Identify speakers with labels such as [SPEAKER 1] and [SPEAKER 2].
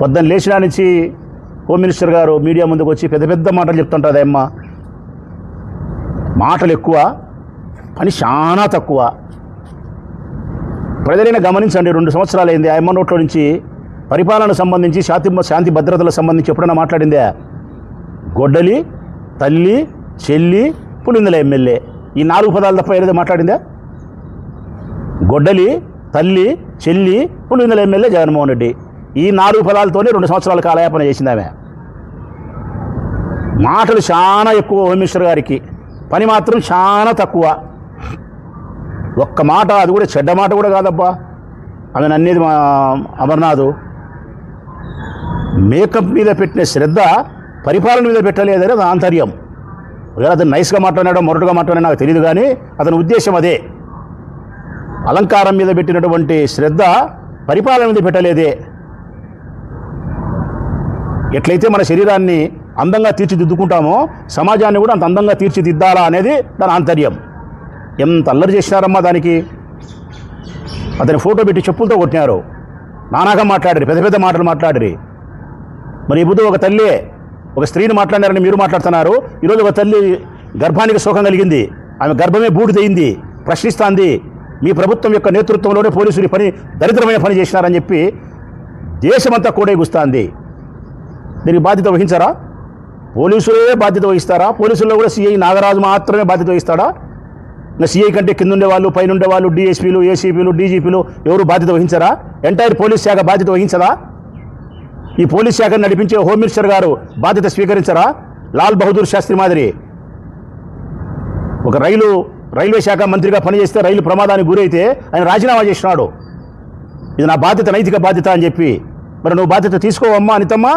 [SPEAKER 1] పొద్దున్న లేచిన నుంచి హోమ్ మినిస్టర్ గారు మీడియా ముందుకు వచ్చి పెద్ద పెద్ద మాటలు చెప్తుంటుంది అమ్మ. మాటలు ఎక్కువ, పని చాలా తక్కువ. ప్రజలైనా గమనించండి, 2 సంవత్సరాలు అయింది ఆ అమ్మ నోట్లో నుంచి పరిపాలనకు సంబంధించి శాంతి భద్రతలకు సంబంధించి ఎప్పుడైనా మాట్లాడిందే? గొడ్డలి, తల్లి, చెల్లి, పులిందల ఎమ్మెల్యే, ఈ 4 పదాలు తప్ప ఏదో మాట్లాడిందా? గొడ్డలి, తల్లి, చెల్లి, పులిందల ఎమ్మెల్యే జగన్మోహన్ రెడ్డి, ఈ 4 పదాలతోనే 2 సంవత్సరాల కాలయాపన చేసింది ఆమె. మాటలు చాలా ఎక్కువ హోమ్ మినిస్టర్ గారికి, పని మాత్రం చాలా తక్కువ. ఒక్క మాట, అది కూడా చెడ్డ మాట కూడా కాదబ్బా ఆమె అనేది. మా అమర్నాథ్ మేకప్ మీద పెట్టిన శ్రద్ధ పరిపాలన మీద పెట్టలేదని అది ఆంతర్యం. ఒకవేళ అతను నైస్గా మాట్లాడాడో మొరటుగా మాట్లాడాడో నాకు తెలియదు, కానీ అతని ఉద్దేశం అదే. అలంకారం మీద పెట్టినటువంటి శ్రద్ధ పరిపాలన మీద పెట్టలేదే. ఎట్లయితే మన శరీరాన్ని అందంగా తీర్చిదిద్దుకుంటామో సమాజాన్ని కూడా అంత అందంగా తీర్చిదిద్దాలా అనేది దాని ఆంతర్యం. ఎంత అల్లరి చేసినారమ్మా దానికి. అతని ఫోటో పెట్టి చెప్పులతో కొట్టినారు, నానాగా మాట్లాడరు, పెద్ద పెద్ద మాటలు మాట్లాడరు. మరి ఇప్పుడు ఒక తల్లి ఒక స్త్రీని మాట్లాడారని మీరు మాట్లాడుతున్నారు. ఈరోజు ఒక తల్లి గర్భానికి శోకం కలిగింది, ఆమె గర్భమే బూడిదయింది, ప్రశ్నిస్తుంది. మీ ప్రభుత్వం యొక్క నేతృత్వంలోనే పోలీసులు పని దరిద్రమైన పని చేసినారని చెప్పి దేశమంతా కూడేగుస్తుంది. దీనికి బాధ్యత వహించారా? పోలీసులే బాధ్యత వహిస్తారా? పోలీసుల్లో కూడా సిఐ నాగరాజు మాత్రమే బాధ్యత వహిస్తాడా? ఇంకా సిఐ కంటే కింద ఉండేవాళ్ళు, పైన ఉండేవాళ్ళు, డిఎస్పీలు, ఏసీపీలు, డీజీపీలు ఎవరు బాధ్యత వహించరా? ఎంటైర్ పోలీస్ శాఖ బాధ్యత వహించదా? ఈ పోలీస్ శాఖను నడిపించే హోమ్ మినిస్టర్ గారు బాధ్యత స్వీకరించరా? లాల్ బహదూర్ శాస్త్రి మాదిరి ఒక రైల్వే శాఖ మంత్రిగా పనిచేస్తే రైలు ప్రమాదానికి గురైతే ఆయన రాజీనామా చేసినాడు. ఇది నా బాధ్యత, నైతిక బాధ్యత అని చెప్పి. మరి నువ్వు బాధ్యత తీసుకోవమ్మా అనితమ్మా?